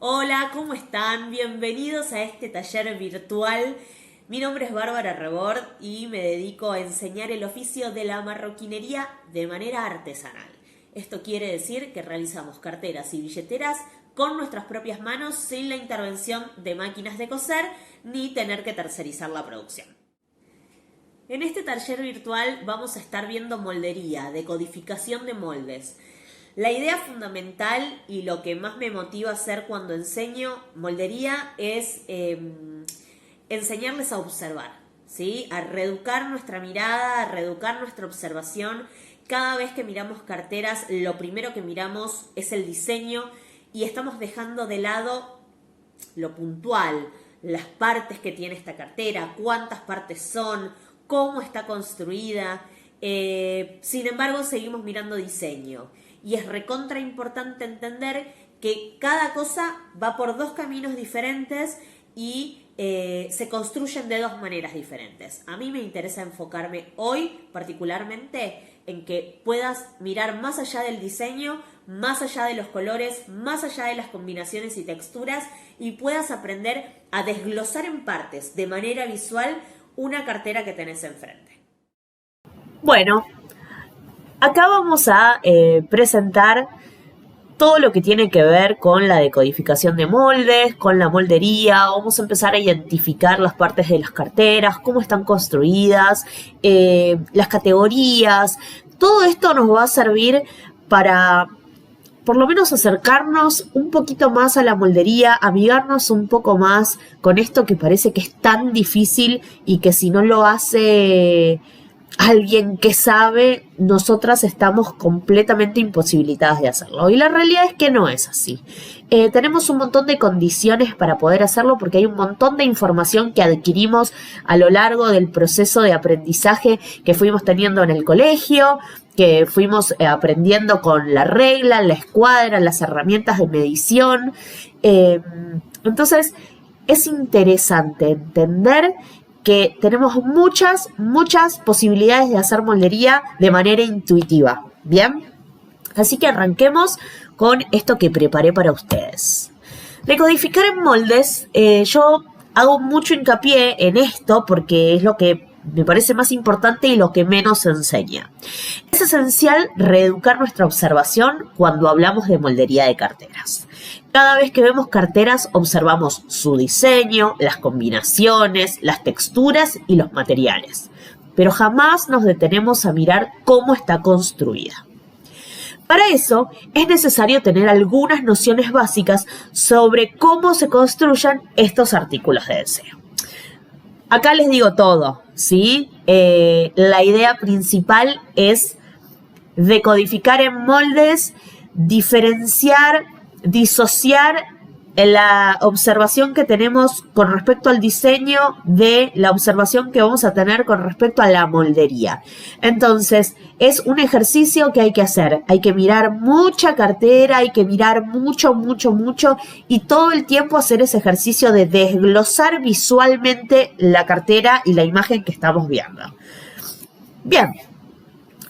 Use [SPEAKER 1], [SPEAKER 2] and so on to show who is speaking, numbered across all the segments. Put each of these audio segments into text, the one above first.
[SPEAKER 1] Hola, ¿cómo están? Bienvenidos a este taller virtual. Mi nombre es Bárbara Rebord y me dedico a enseñar el oficio de la marroquinería de manera artesanal. Esto quiere decir que realizamos carteras y billeteras con nuestras propias manos sin la intervención de máquinas de coser ni tener que tercerizar la producción. En este taller virtual vamos a estar viendo moldería, decodificación de moldes. La idea fundamental y lo que más me motiva a hacer cuando enseño moldería es enseñarles a observar, ¿sí? A reeducar nuestra mirada, a reeducar nuestra observación. Cada vez que miramos carteras, lo primero que miramos es el diseño y estamos dejando de lado lo puntual, las partes que tiene esta cartera, cuántas partes son, cómo está construida. Sin embargo, seguimos mirando diseño. Y es recontra importante entender que cada cosa va por dos caminos diferentes y se construyen de dos maneras diferentes. A mí me interesa enfocarme hoy particularmente en que puedas mirar más allá del diseño, más allá de los colores, más allá de las combinaciones y texturas y puedas aprender a desglosar en partes de manera visual una cartera que tenés enfrente. Bueno, acá vamos a presentar todo lo que tiene que ver con la decodificación de moldes, con la moldería. Vamos a empezar a identificar las partes de las carteras, cómo están construidas, las categorías. Todo esto nos va a servir para, por lo menos, acercarnos un poquito más a la moldería, amigarnos un poco más con esto que parece que es tan difícil y que si no lo hace alguien que sabe, nosotras estamos completamente imposibilitadas de hacerlo. Y la realidad es que no es así. Tenemos un montón de condiciones para poder hacerlo porque hay un montón de información que adquirimos a lo largo del proceso de aprendizaje que fuimos teniendo en el colegio, que fuimos aprendiendo con la regla, la escuadra, las herramientas de medición. Entonces, es interesante entender que tenemos muchas posibilidades de hacer moldería de manera intuitiva, ¿bien? Así que arranquemos con esto que preparé para ustedes. Decodificar en moldes, yo hago mucho hincapié en esto porque es lo que me parece más importante y lo que menos se enseña. Es esencial reeducar nuestra observación cuando hablamos de moldería de carteras. Cada vez que vemos carteras observamos su diseño, las combinaciones, las texturas y los materiales, pero jamás nos detenemos a mirar cómo está construida. Para eso es necesario tener algunas nociones básicas sobre cómo se construyen estos artículos de deseo. Acá les digo todo, ¿sí? La idea principal es decodificar en moldes, diferenciar, disociar la observación que tenemos con respecto al diseño de la observación que vamos a tener con respecto a la moldería. Entonces, es un ejercicio que hay que hacer. Hay que mirar mucha cartera, hay que mirar mucho y todo el tiempo hacer ese ejercicio de desglosar visualmente la cartera y la imagen que estamos viendo. Bien.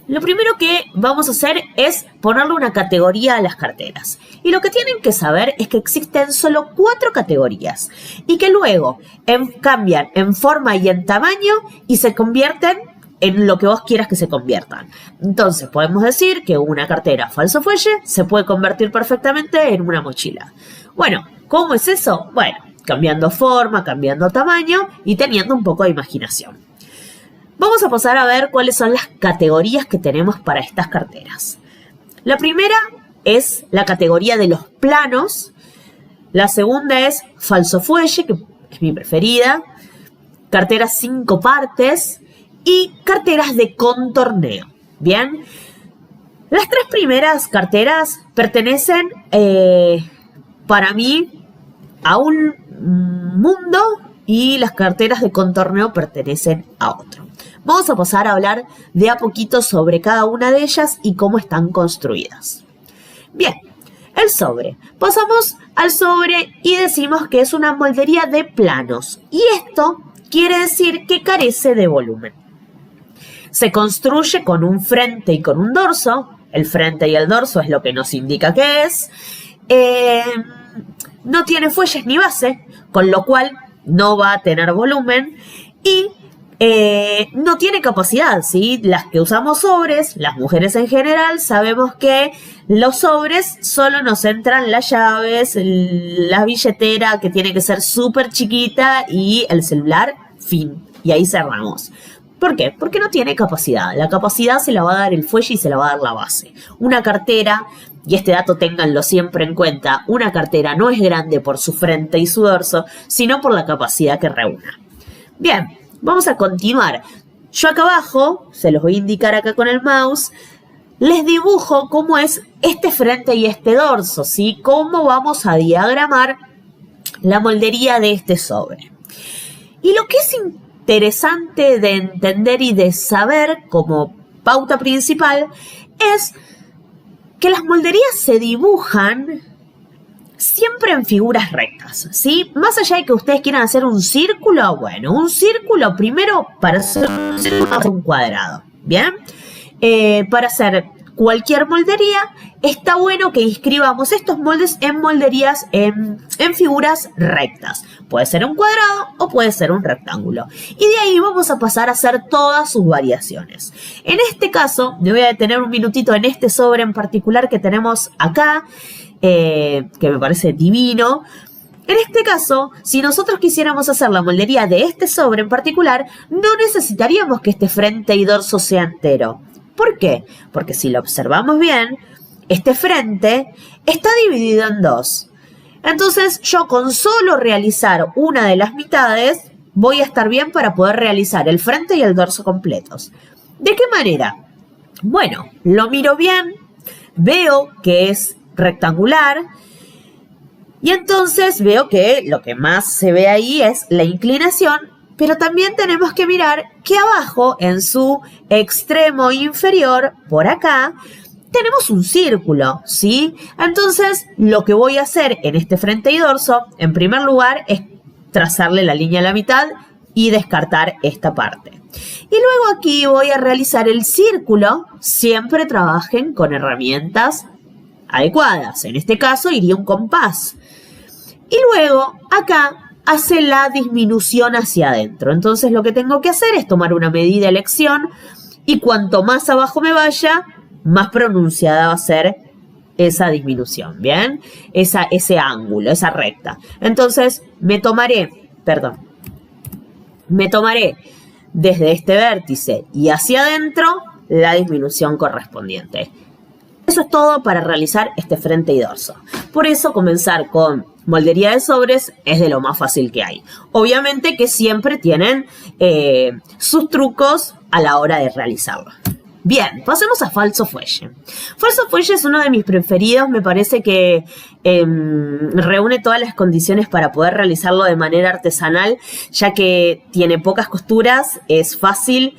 [SPEAKER 1] Lo primero que vamos a hacer es ponerle una categoría a las carteras. Y lo que tienen que saber es que existen solo 4 categorías y que luego cambian en forma y en tamaño y se convierten en lo que vos quieras que se conviertan. Entonces podemos decir que una cartera falso fuelle se puede convertir perfectamente en una mochila. Bueno, ¿cómo es eso? Bueno, cambiando forma, cambiando tamaño y teniendo un poco de imaginación. Vamos a pasar a ver cuáles son las categorías que tenemos para estas carteras. La primera es la categoría de los planos. La segunda es falso fuelle, que es mi preferida. Carteras 5 partes y carteras de contorneo. Bien. Las 3 primeras carteras pertenecen para mí a un mundo y las carteras de contorneo pertenecen a otro. Vamos a pasar a hablar de a poquito sobre cada una de ellas y cómo están construidas. Bien, el sobre. Pasamos al sobre y decimos que es una moldería de planos. Y esto quiere decir que carece de volumen. Se construye con un frente y con un dorso. El frente y el dorso es lo que nos indica que es. no tiene fuelles ni base, con lo cual no va a tener volumen y no tiene capacidad, ¿sí? Las que usamos sobres, las mujeres en general, sabemos que los sobres solo nos entran las llaves, la billetera que tiene que ser súper chiquita y el celular, fin. Y ahí cerramos. ¿Por qué? Porque no tiene capacidad. La capacidad se la va a dar el fuelle y se la va a dar la base. Una cartera, y este dato ténganlo siempre en cuenta, una cartera no es grande por su frente y su dorso, sino por la capacidad que reúna. Bien. Vamos a continuar. Yo acá abajo, se los voy a indicar acá con el mouse, les dibujo cómo es este frente y este dorso, ¿sí? Cómo vamos a diagramar la moldería de este sobre. Y lo que es interesante de entender y de saber como pauta principal es que las molderías se dibujan siempre en figuras rectas, ¿sí? Más allá de que ustedes quieran hacer un círculo, bueno, un círculo primero para hacer un cuadrado, ¿bien? Para hacer cualquier moldería, está bueno que inscribamos estos moldes en molderías en figuras rectas. Puede ser un cuadrado o puede ser un rectángulo. Y de ahí vamos a pasar a hacer todas sus variaciones. En este caso, me voy a detener un minutito en este sobre en particular que tenemos acá, que me parece divino. En este caso, si nosotros quisiéramos hacer la moldería de este sobre en particular, no necesitaríamos que este frente y dorso sea entero. ¿Por qué? Porque si lo observamos bien, este frente está dividido en dos. Entonces, yo con solo realizar una de las mitades, voy a estar bien para poder realizar el frente y el dorso completos. ¿De qué manera? Bueno, lo miro bien, veo que es rectangular y entonces veo que lo que más se ve ahí es la inclinación, pero también tenemos que mirar que abajo en su extremo inferior, por acá, tenemos un círculo, ¿sí? Entonces lo que voy a hacer en este frente y dorso, en primer lugar, es trazarle la línea a la mitad y descartar esta parte. Y luego aquí voy a realizar el círculo, siempre trabajen con herramientas adecuadas. En este caso iría un compás. Y luego acá hace la disminución hacia adentro. Entonces lo que tengo que hacer es tomar una medida de elección y cuanto más abajo me vaya, más pronunciada va a ser esa disminución, ¿bien? Ese ángulo, esa recta. Entonces me tomaré desde este vértice y hacia adentro la disminución correspondiente. Eso es todo para realizar este frente y dorso. Por eso comenzar con moldería de sobres es de lo más fácil que hay. Obviamente que siempre tienen sus trucos a la hora de realizarlo. Bien, pasemos a falso fuelle. Falso fuelle es uno de mis preferidos, me parece que reúne todas las condiciones para poder realizarlo de manera artesanal, ya que tiene pocas costuras, es fácil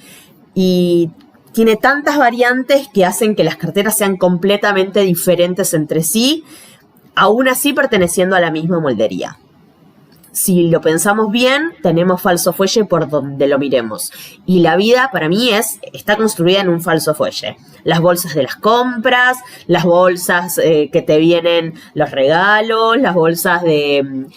[SPEAKER 1] y tiene tantas variantes que hacen que las carteras sean completamente diferentes entre sí, aún así perteneciendo a la misma moldería. Si lo pensamos bien, tenemos falso fuelle por donde lo miremos. Y la vida, para mí, está construida en un falso fuelle. Las bolsas de las compras, las bolsas que te vienen los regalos, las bolsas de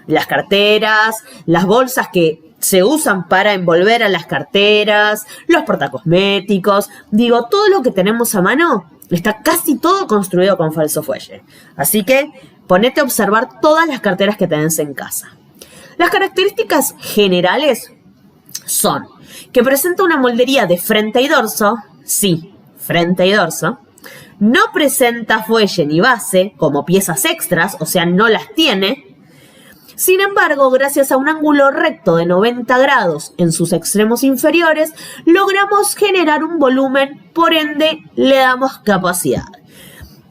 [SPEAKER 1] las carteras, las bolsas que se usan para envolver a las carteras, los portacosméticos. Digo, todo lo que tenemos a mano está casi todo construido con falso fuelle. Así que ponete a observar todas las carteras que tenés en casa. Las características generales son que presenta una moldería de frente y dorso, sí, frente y dorso, no presenta fuelle ni base como piezas extras, o sea, no las tiene. Sin embargo, gracias a un ángulo recto de 90 grados en sus extremos inferiores, logramos generar un volumen, por ende, le damos capacidad.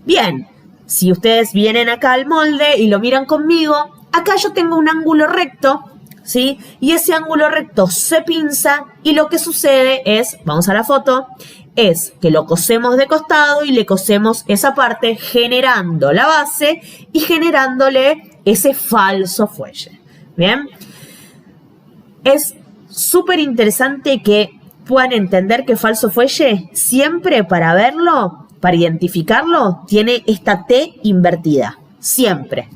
[SPEAKER 1] Bien, si ustedes vienen acá al molde y lo miran conmigo, acá yo tengo un ángulo recto, ¿sí? Y ese ángulo recto se pinza y lo que sucede es, vamos a la foto, es que lo cosemos de costado y le cosemos esa parte generando la base y generándole ese falso fuelle. ¿Bien? Es súper interesante que puedan entender que falso fuelle siempre para verlo, para identificarlo, tiene esta T invertida. Siempre.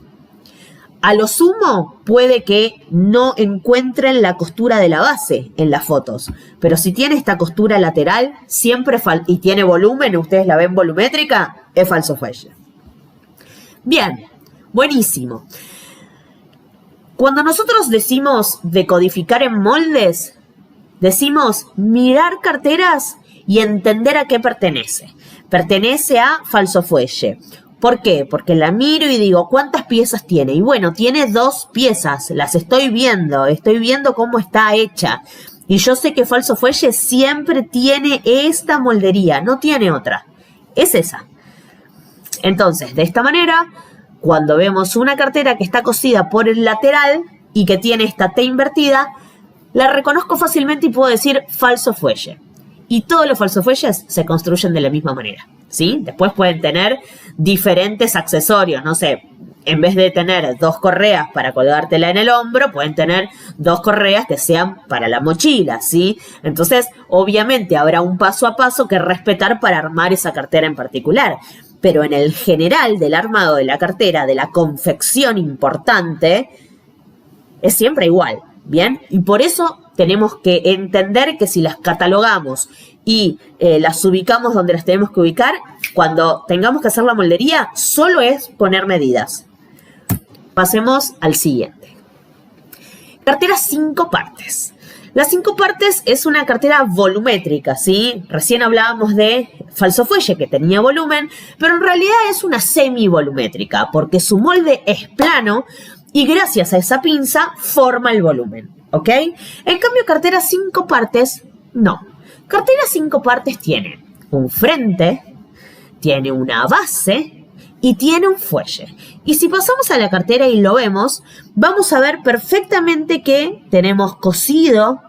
[SPEAKER 1] a lo sumo puede que no encuentren la costura de la base en las fotos, pero si tiene esta costura lateral siempre y tiene volumen, ustedes la ven volumétrica, es falso fuelle. Bien, buenísimo. Cuando nosotros decimos decodificar en moldes, decimos mirar carteras y entender a qué pertenece. Pertenece a falso fuelle. ¿Por qué? Porque la miro y digo, ¿cuántas piezas tiene? Y bueno, tiene 2 piezas, las estoy viendo cómo está hecha. Y yo sé que falso fuelle siempre tiene esta moldería, no tiene otra. Es esa. Entonces, de esta manera, cuando vemos una cartera que está cosida por el lateral y que tiene esta T invertida, la reconozco fácilmente y puedo decir falso fuelle. Y todos los falsos fuelles se construyen de la misma manera, ¿sí? Después pueden tener diferentes accesorios, no sé, en vez de tener 2 correas para colgártela en el hombro, pueden tener 2 correas que sean para la mochila, ¿sí? Entonces, obviamente habrá un paso a paso que respetar para armar esa cartera en particular. Pero en el general del armado de la cartera, de la confección importante, es siempre igual, ¿bien? Y por eso tenemos que entender que si las catalogamos y las ubicamos donde las tenemos que ubicar, cuando tengamos que hacer la moldería, solo es poner medidas. Pasemos al siguiente. Cartera 5 partes. Las 5 partes es una cartera volumétrica, ¿sí? Recién hablábamos de falso fuelle que tenía volumen, pero en realidad es una semi-volumétrica porque su molde es plano y gracias a esa pinza forma el volumen, ¿ok? En cambio, cartera 5 partes, no. Cartera 5 partes tiene un frente, tiene una base y tiene un fuelle. Y si pasamos a la cartera y lo vemos, vamos a ver perfectamente que tenemos cosido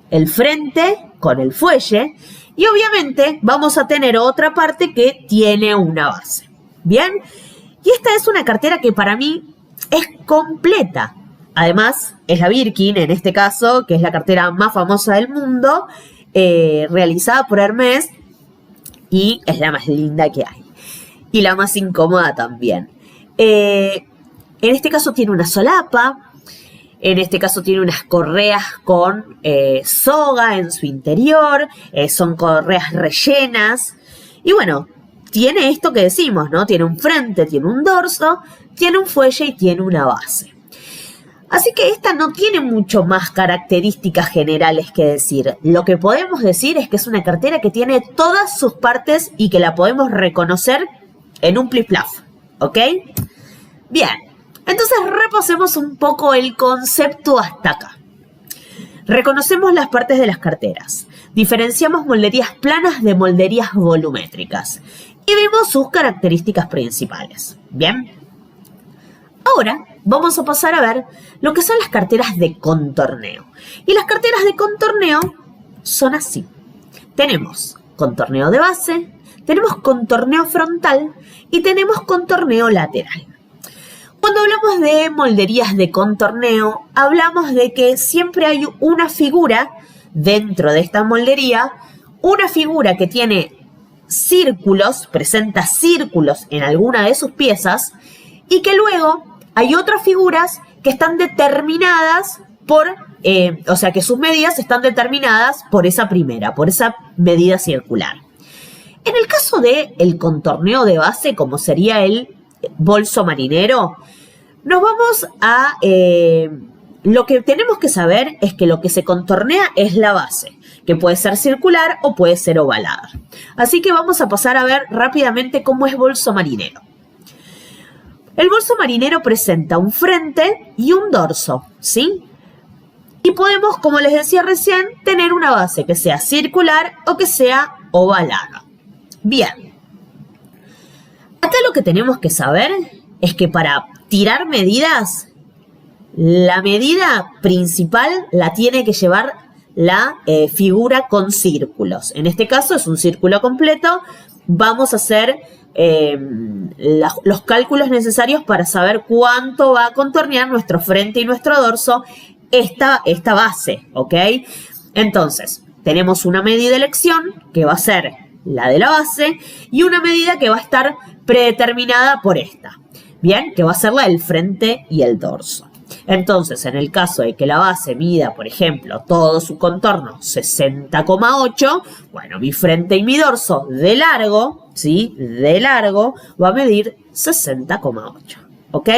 [SPEAKER 1] el frente con el fuelle y obviamente vamos a tener otra parte que tiene una base. ¿Bien? Y esta es una cartera que para mí es completa. Además, es la Birkin, en este caso, que es la cartera más famosa del mundo, realizada por Hermès y es la más linda que hay. Y la más incómoda también. En este caso tiene una solapa, en este caso tiene unas correas con soga en su interior, son correas rellenas. Y bueno, tiene esto que decimos, ¿no? Tiene un frente, tiene un dorso, tiene un fuelle y tiene una base. Así que esta no tiene mucho más características generales que decir. Lo que podemos decir es que es una cartera que tiene todas sus partes y que la podemos reconocer en un plif-plaf, ¿ok? Bien, entonces repasemos un poco el concepto hasta acá. Reconocemos las partes de las carteras. Diferenciamos molderías planas de molderías volumétricas. Y vimos sus características principales. Bien. Ahora vamos a pasar a ver lo que son las carteras de contorneo. Y las carteras de contorneo son así. Tenemos contorneo de base, tenemos contorneo frontal y tenemos contorneo lateral. Cuando hablamos de molderías de contorneo, hablamos de que siempre hay una figura dentro de esta moldería, una figura que tiene círculos, presenta círculos en alguna de sus piezas y que luego hay otras figuras que están determinadas por, o sea que sus medidas están determinadas por esa primera, por esa medida circular. En el caso del contorneo de base, como sería el bolso marinero, nos vamos a... lo que tenemos que saber es que lo que se contornea es la base, que puede ser circular o puede ser ovalada. Así que vamos a pasar a ver rápidamente cómo es bolso marinero. El bolso marinero presenta un frente y un dorso, ¿sí? Y podemos, como les decía recién, tener una base que sea circular o que sea ovalada. Bien. Acá lo que tenemos que saber es que para tirar medidas, la medida principal la tiene que llevar la figura con círculos. En este caso es un círculo completo. Vamos a hacer los cálculos necesarios para saber cuánto va a contornear nuestro frente y nuestro dorso esta base, ¿ok? Entonces, tenemos una medida de elección que va a ser la de la base y una medida que va a estar predeterminada por esta. Bien, que va a ser la del frente y el dorso. Entonces, en el caso de que la base mida, por ejemplo, todo su contorno 60,8, bueno, mi frente y mi dorso de largo, ¿sí? De largo, va a medir 60,8, ¿ok?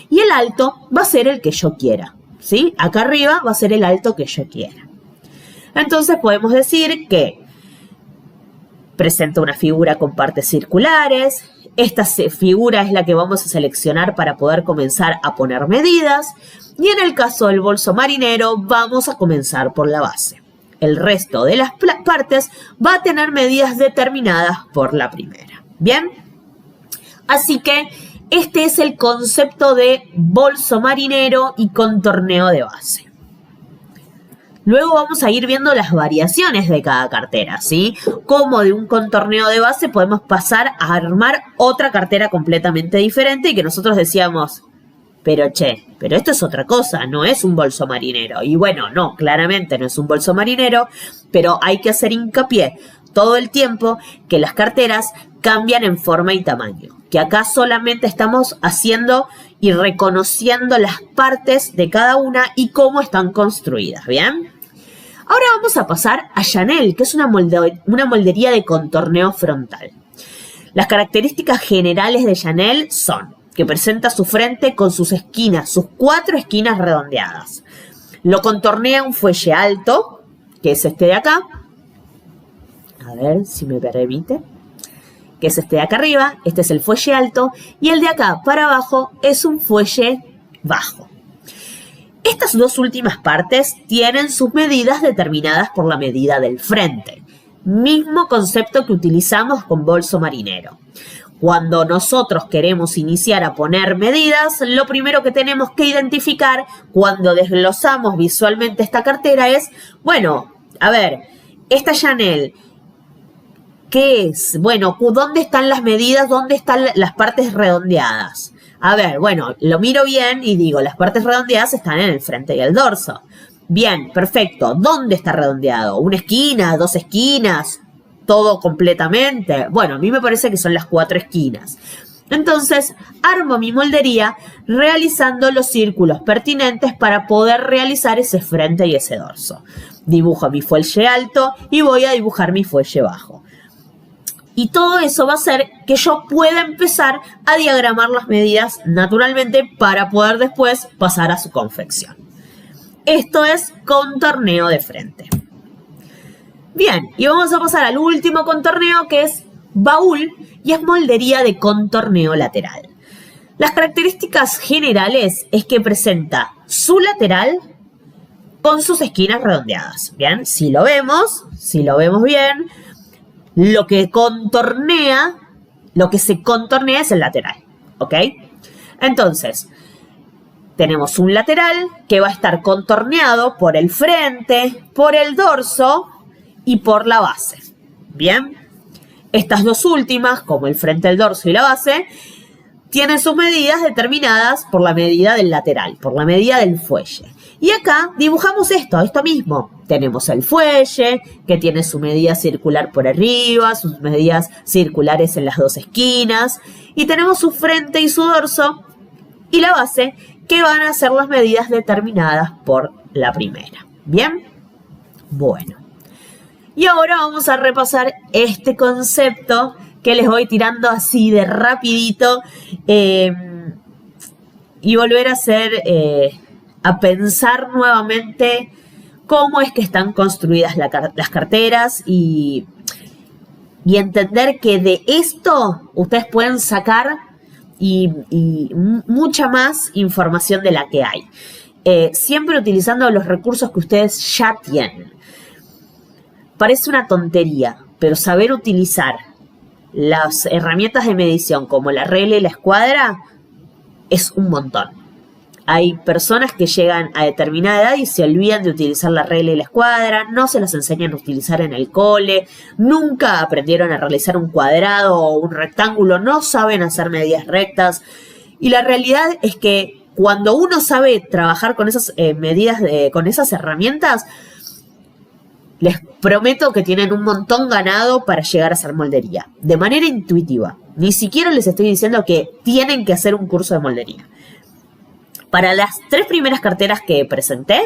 [SPEAKER 1] Y el alto va a ser el que yo quiera, ¿sí? Acá arriba va a ser el alto que yo quiera. Entonces, podemos decir que presenta una figura con partes circulares. Esta figura es la que vamos a seleccionar para poder comenzar a poner medidas. Y en el caso del bolso marinero, vamos a comenzar por la base. El resto de las partes va a tener medidas determinadas por la primera. ¿Bien? Así que este es el concepto de bolso marinero y contorneo de base. Luego vamos a ir viendo las variaciones de cada cartera, ¿sí? Como de un contorneo de base podemos pasar a armar otra cartera completamente diferente y que nosotros decíamos, pero esto es otra cosa, no es un bolso marinero. Y bueno, no, claramente no es un bolso marinero, pero hay que hacer hincapié todo el tiempo que las carteras cambian en forma y tamaño. Que acá solamente estamos haciendo y reconociendo las partes de cada una y cómo están construidas, ¿bien? Ahora vamos a pasar a Chanel, que es una moldería de contorneo frontal. Las características generales de Chanel son que presenta su frente con sus esquinas, sus 4 esquinas redondeadas. Lo contornea un fuelle alto, que es este de acá. A ver si me permite. Que es este de acá arriba, este es el fuelle alto, y el de acá para abajo es un fuelle bajo. Estas dos últimas partes tienen sus medidas determinadas por la medida del frente. Mismo concepto que utilizamos con bolso marinero. Cuando nosotros queremos iniciar a poner medidas, lo primero que tenemos que identificar cuando desglosamos visualmente esta cartera es, bueno, a ver, esta Chanel, ¿qué es? Bueno, ¿dónde están las medidas? ¿Dónde están las partes redondeadas? A ver, bueno, lo miro bien y digo, las partes redondeadas están en el frente y el dorso. Bien, perfecto. ¿Dónde está redondeado? ¿Una esquina? ¿2 esquinas? ¿Todo completamente? Bueno, a mí me parece que son las 4 esquinas. Entonces, armo mi moldería realizando los círculos pertinentes para poder realizar ese frente y ese dorso. Dibujo mi fuelle alto y voy a dibujar mi fuelle bajo. Y todo eso va a hacer que yo pueda empezar a diagramar las medidas naturalmente para poder después pasar a su confección. Esto es contorneo de frente. Bien, y vamos a pasar al último contorneo que es baúl y es moldería de contorneo lateral. Las características generales es que presenta su lateral con sus esquinas redondeadas. Bien, si lo vemos bien, lo que se contornea es el lateral, ¿ok? Entonces, tenemos un lateral que va a estar contorneado por el frente, por el dorso y por la base. Bien, estas dos últimas, como el frente, el dorso y la base, tienen sus medidas determinadas por la medida del lateral, por la medida del fuelle. Y acá dibujamos esto mismo. Tenemos el fuelle, que tiene su medida circular por arriba, sus medidas circulares en las 2 esquinas. Y tenemos su frente y su dorso y la base, que van a ser las medidas determinadas por la primera. ¿Bien? Bueno. Y ahora vamos a repasar este concepto que les voy tirando así de rapidito y volver a hacer... a pensar nuevamente cómo es que están construidas las carteras y entender que de esto ustedes pueden sacar y mucha más información de la que hay. Siempre utilizando los recursos que ustedes ya tienen. Parece una tontería, pero saber utilizar las herramientas de medición como la regla y la escuadra es un montón. Hay personas que llegan a determinada edad y se olvidan de utilizar la regla y la escuadra, no se las enseñan a utilizar en el cole, nunca aprendieron a realizar un cuadrado o un rectángulo, no saben hacer medidas rectas. Y la realidad es que cuando uno sabe trabajar con esas medidas, con esas herramientas, les prometo que tienen un montón ganado para llegar a hacer moldería, de manera intuitiva. Ni siquiera les estoy diciendo que tienen que hacer un curso de moldería. Para las 3 primeras carteras que presenté,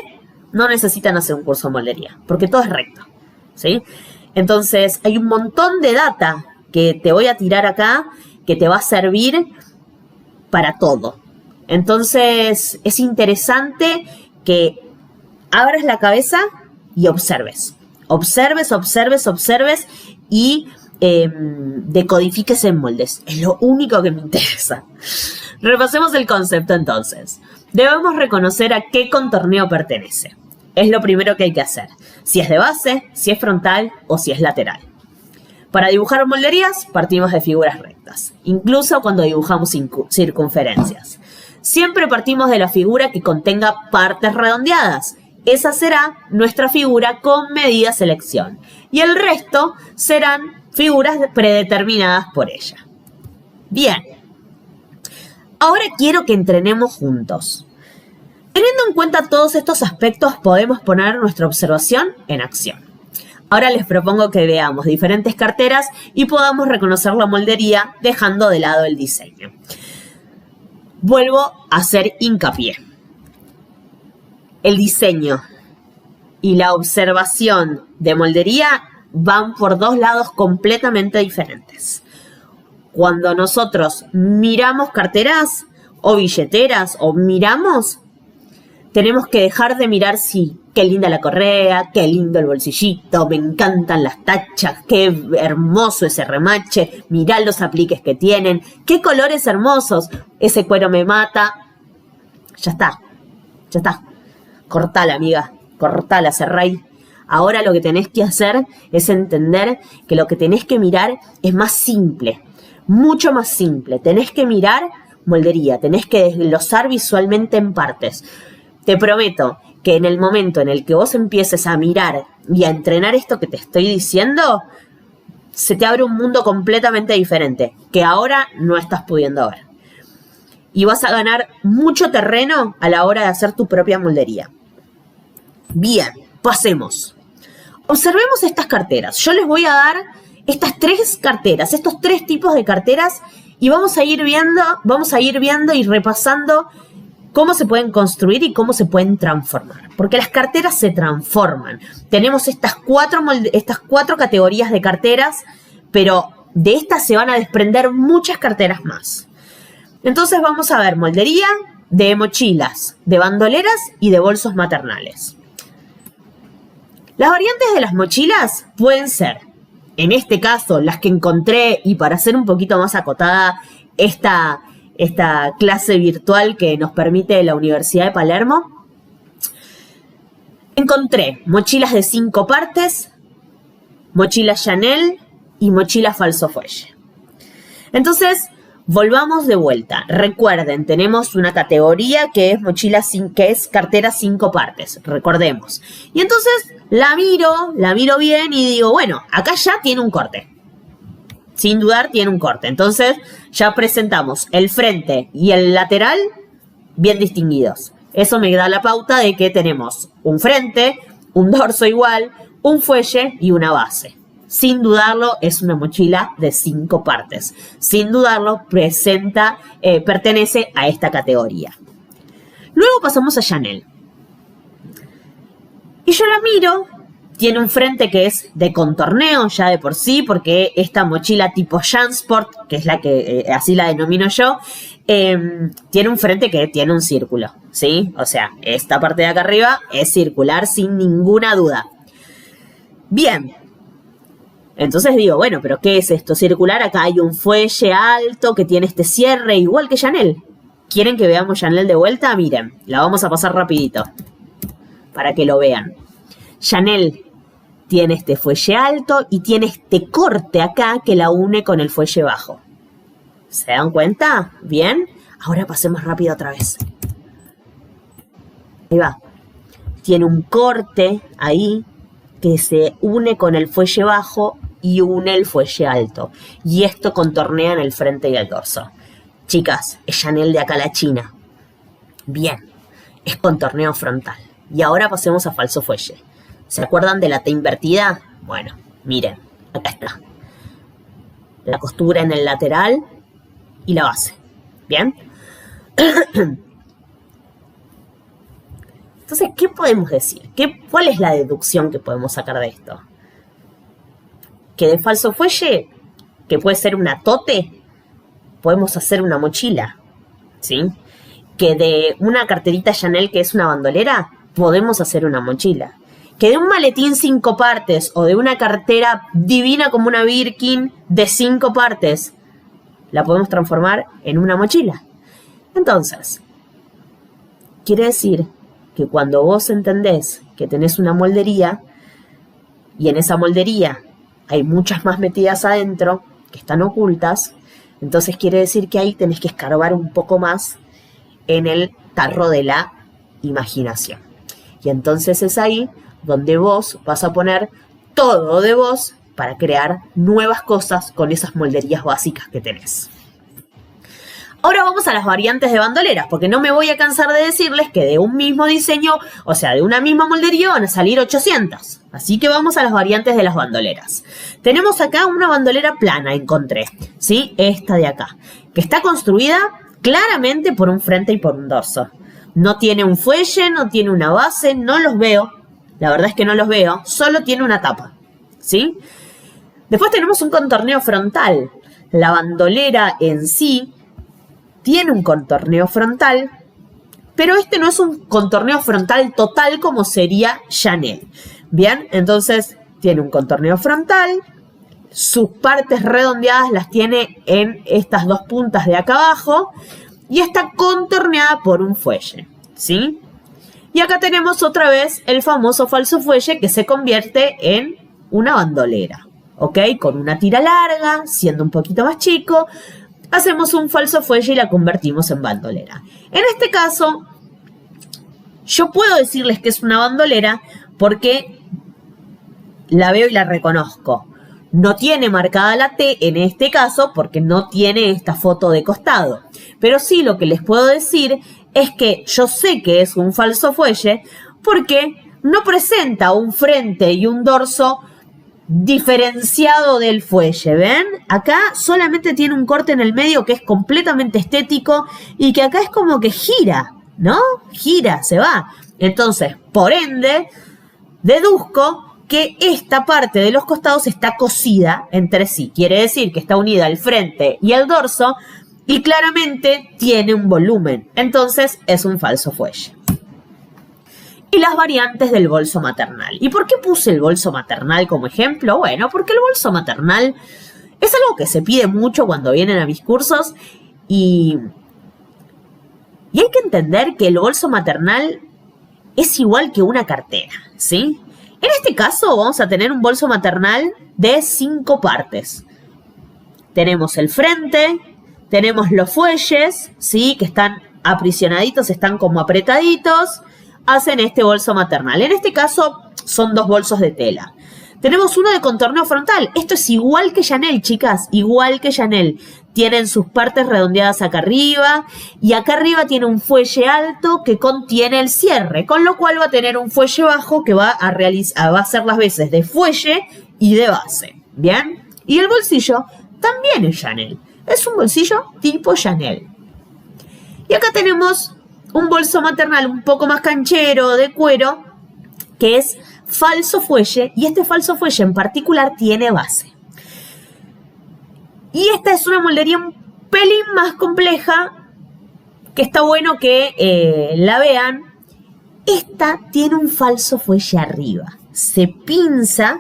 [SPEAKER 1] no necesitan hacer un curso de moldería, porque todo es recto, ¿sí? Entonces, hay un montón de data que te voy a tirar acá que te va a servir para todo. Entonces, es interesante que abras la cabeza y observes. Observes y decodifiques en moldes. Es lo único que me interesa. Repasemos el concepto entonces. Debemos reconocer a qué contorneo pertenece. Es lo primero que hay que hacer. Si es de base, si es frontal o si es lateral. Para dibujar molderías, partimos de figuras rectas, incluso cuando dibujamos circunferencias. Siempre partimos de la figura que contenga partes redondeadas. Esa será nuestra figura con medida selección. Y el resto serán figuras predeterminadas por ella. Bien. Ahora quiero que entrenemos juntos. Teniendo en cuenta todos estos aspectos, podemos poner nuestra observación en acción. Ahora les propongo que veamos diferentes carteras y podamos reconocer la moldería dejando de lado el diseño. Vuelvo a hacer hincapié. El diseño y la observación de moldería van por 2 lados completamente diferentes. Cuando nosotros miramos carteras o billeteras o miramos, tenemos que dejar de mirar qué linda la correa, qué lindo el bolsillito, me encantan las tachas, qué hermoso ese remache, mirá los apliques que tienen, qué colores hermosos, ese cuero me mata. Ya está. Cortala, amiga, cortala, cerrá ahí. Ahora lo que tenés que hacer es entender que lo que tenés que mirar es más simple, mucho más simple. Tenés que mirar moldería, tenés que desglosar visualmente en partes. Te prometo que en el momento en el que vos empieces a mirar y a entrenar esto que te estoy diciendo, se te abre un mundo completamente diferente, que ahora no estás pudiendo ver. Y vas a ganar mucho terreno a la hora de hacer tu propia moldería. Bien, pasemos. Observemos estas carteras. Yo les voy a dar estas 3 carteras, estos 3 tipos de carteras, y vamos a ir viendo y repasando cómo se pueden construir y cómo se pueden transformar. Porque las carteras se transforman. Tenemos estas 4 categorías de carteras, pero de estas se van a desprender muchas carteras más. Entonces vamos a ver moldería de mochilas, de bandoleras y de bolsos maternales. Las variantes de las mochilas pueden ser, en este caso, las que encontré, y para hacer un poquito más acotada esta clase virtual que nos permite la Universidad de Palermo, encontré mochilas de 5 partes, mochilas Chanel y mochilas falso fuelle. Entonces, volvamos de vuelta. Recuerden, tenemos una categoría que es cartera 5 partes, recordemos. Y entonces la miro bien y digo, bueno, acá ya tiene un corte. Sin dudar tiene un corte. Entonces ya presentamos el frente y el lateral bien distinguidos. Eso me da la pauta de que tenemos un frente, un dorso igual, un fuelle y una base. Sin dudarlo, es una mochila de 5 partes. Sin dudarlo, pertenece a esta categoría. Luego pasamos a Chanel. Y yo la miro, tiene un frente que es de contorneo ya de por sí, porque esta mochila tipo Jansport, que es la que así la denomino yo, tiene un frente que tiene un círculo, ¿sí? O sea, esta parte de acá arriba es circular sin ninguna duda. Bien. Entonces digo, bueno, ¿pero qué es esto circular? Acá hay un fuelle alto que tiene este cierre, igual que Chanel. ¿Quieren que veamos Chanel de vuelta? Miren, la vamos a pasar rapidito para que lo vean. Chanel tiene este fuelle alto y tiene este corte acá que la une con el fuelle bajo. ¿Se dan cuenta? Bien. Ahora pasemos rápido otra vez. Ahí va. Tiene un corte ahí que se une con el fuelle bajo y une el fuelle alto. Y esto contornea en el frente y el dorso. Chicas, es Chanel de acá a la China. Bien, es contorneo frontal. Y ahora pasemos a falso fuelle. ¿Se acuerdan de la T invertida? Bueno, miren, acá está. la costura en el lateral y la base. ¿Bien? Entonces, ¿qué podemos decir? ¿Cuál es la deducción que podemos sacar de esto? Que de falso fuelle, que puede ser una tote, podemos hacer una mochila, ¿sí? Que de una carterita Chanel, que es una bandolera, podemos hacer una mochila. Que de un maletín 5 partes o de una cartera divina como una Birkin de 5 partes, la podemos transformar en una mochila. Entonces, quiere decir que cuando vos entendés que tenés una moldería y en esa moldería hay muchas más metidas adentro que están ocultas, entonces quiere decir que ahí tenés que escarbar un poco más en el tarro de la imaginación. Y entonces es ahí donde vos vas a poner todo de vos para crear nuevas cosas con esas molderías básicas que tenés. Ahora vamos a las variantes de bandoleras, porque no me voy a cansar de decirles que de un mismo diseño, o sea, de una misma moldería van a salir 800. Así que vamos a las variantes de las bandoleras. Tenemos acá una bandolera plana, encontré, ¿sí? Esta de acá, que está construida claramente por un frente y por un dorso. No tiene un fuelle, no tiene una base, no los veo. La verdad es que no los veo, solo tiene una tapa, ¿sí? Después tenemos un contorneo frontal. La bandolera en sí tiene un contorneo frontal, pero este no es un contorneo frontal total como sería Chanel. Bien, entonces tiene un contorneo frontal, sus partes redondeadas las tiene en estas dos puntas de acá abajo y está contorneada por un fuelle, ¿sí? Y acá tenemos otra vez el famoso falso fuelle que se convierte en una bandolera, ¿ok? Con una tira larga, siendo un poquito más chico, hacemos un falso fuelle y la convertimos en bandolera. En este caso, yo puedo decirles que es una bandolera porque la veo y la reconozco. No tiene marcada la T en este caso porque no tiene esta foto de costado. Pero sí lo que les puedo decir es que yo sé que es un falso fuelle porque no presenta un frente y un dorso diferenciado del fuelle, ¿ven? Acá solamente tiene un corte en el medio que es completamente estético y que acá es como que gira, ¿no? Gira, se va. Entonces, por ende, deduzco que esta parte de los costados está cosida entre sí. Quiere decir que está unida el frente y el dorso y claramente tiene un volumen. Entonces, es un falso fuelle. Y las variantes del bolso maternal. ¿Y por qué puse el bolso maternal como ejemplo? Bueno, porque el bolso maternal es algo que se pide mucho cuando vienen a mis cursos y hay que entender que el bolso maternal es igual que una cartera, ¿sí? En este caso vamos a tener un bolso maternal de 5 partes. Tenemos el frente, tenemos los fuelles, ¿sí? Que están aprisionaditos, están como apretaditos, hacen este bolso maternal. En este caso son 2 bolsos de tela. Tenemos uno de contorneo frontal. Esto es igual que Chanel, chicas, igual que Chanel. Tienen sus partes redondeadas acá arriba y acá arriba tiene un fuelle alto que contiene el cierre, con lo cual va a tener un fuelle bajo que va a hacer las veces de fuelle y de base. ¿Bien? Y el bolsillo también es Chanel. Es un bolsillo tipo Chanel. Y acá tenemos un bolso maternal un poco más canchero de cuero, que es falso fuelle, y este falso fuelle en particular tiene base. Y esta es una moldería un pelín más compleja, que está bueno que la vean. Esta tiene un falso fuelle arriba. Se pinza.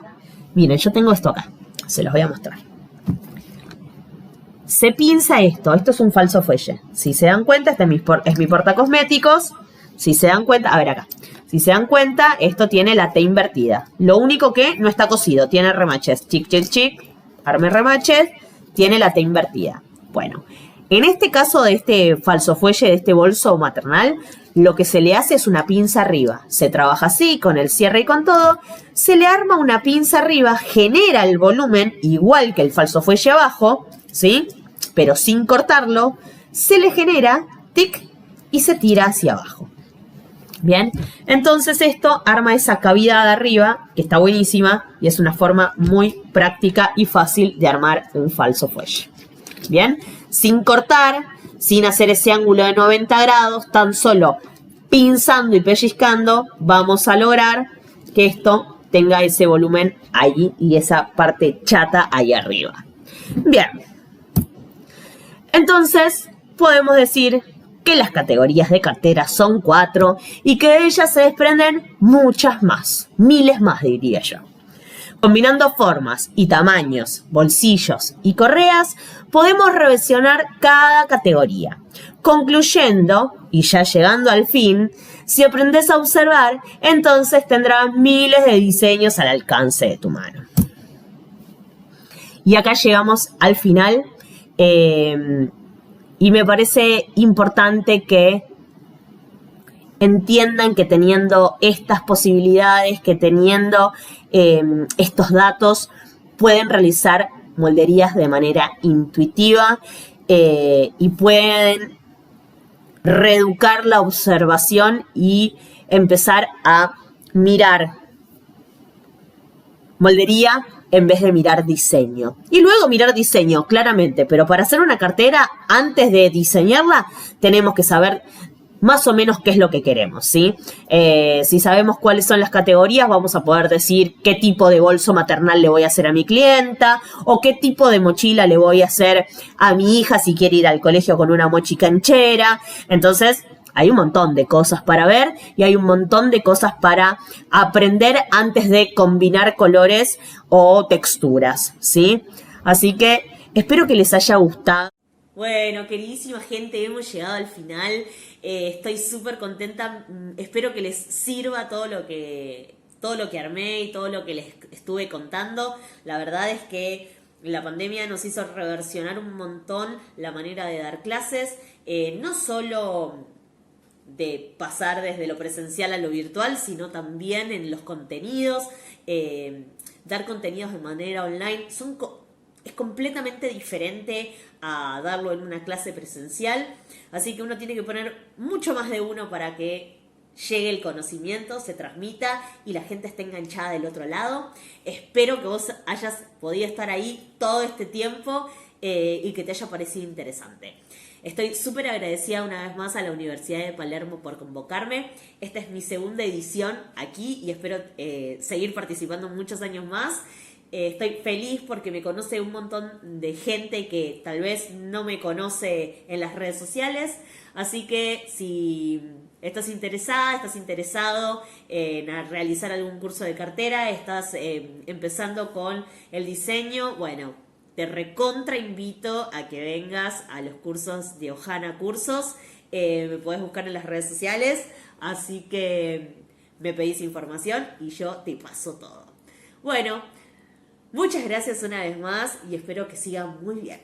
[SPEAKER 1] Miren, yo tengo esto acá. Se los voy a mostrar. Se pinza esto. Esto es un falso fuelle. Si se dan cuenta, este es mi portacosméticos. Si se dan cuenta, a ver acá. Si se dan cuenta, esto tiene la T invertida. Lo único que no está cosido. Tiene remaches. Chic, chic, chic. Arme remaches. Tiene la T invertida. Bueno, en este caso de este falso fuelle, de este bolso maternal, lo que se le hace es una pinza arriba. Se trabaja así, con el cierre y con todo. Se le arma una pinza arriba, genera el volumen, igual que el falso fuelle abajo, ¿sí? Pero sin cortarlo. Se le genera, tic, y se tira hacia abajo. Bien, entonces esto arma esa cavidad de arriba, que está buenísima y es una forma muy práctica y fácil de armar un falso fuelle. Bien, sin cortar, sin hacer ese ángulo de 90 grados, tan solo pinzando y pellizcando, vamos a lograr que esto tenga ese volumen ahí y esa parte chata ahí arriba. Bien, entonces podemos decir que las categorías de cartera son 4 y que de ellas se desprenden muchas más, miles más diría yo. Combinando formas y tamaños, bolsillos y correas, podemos reversionar cada categoría. Concluyendo, y ya llegando al fin, si aprendes a observar, entonces tendrás miles de diseños al alcance de tu mano. Y acá llegamos al final. Y me parece importante que entiendan que teniendo estas posibilidades, que teniendo estos datos, pueden realizar molderías de manera intuitiva y pueden reeducar la observación y empezar a mirar moldería en vez de mirar diseño. Y luego mirar diseño, claramente, pero para hacer una cartera, antes de diseñarla, tenemos que saber más o menos qué es lo que queremos, ¿sí? Si sabemos cuáles son las categorías, vamos a poder decir qué tipo de bolso maternal le voy a hacer a mi clienta o qué tipo de mochila le voy a hacer a mi hija si quiere ir al colegio con una mochi canchera. Entonces, hay un montón de cosas para ver y hay un montón de cosas para aprender antes de combinar colores o texturas, ¿sí? Así que espero que les haya gustado. Bueno, queridísima gente, hemos llegado al final. Estoy súper contenta. Espero que les sirva todo lo que armé y todo lo que les estuve contando. La verdad es que la pandemia nos hizo reversionar un montón la manera de dar clases. No solo de pasar desde lo presencial a lo virtual, sino también en los contenidos, dar contenidos de manera online. Es completamente diferente a darlo en una clase presencial, así que uno tiene que poner mucho más de uno para que llegue el conocimiento, se transmita y la gente esté enganchada del otro lado. Espero que vos hayas podido estar ahí todo este tiempo y que te haya parecido interesante. Estoy súper agradecida una vez más a la Universidad de Palermo por convocarme. Esta es mi segunda edición aquí y espero seguir participando muchos años más. Estoy feliz porque me conoce un montón de gente que tal vez no me conoce en las redes sociales. Así que si estás interesada, estás interesado en realizar algún curso de cartera, estás empezando con el diseño, bueno, te recontra invito a que vengas a los cursos de Ohana Cursos. Me podés buscar en las redes sociales, así que me pedís información y yo te paso todo. Bueno, muchas gracias una vez más y espero que siga muy bien.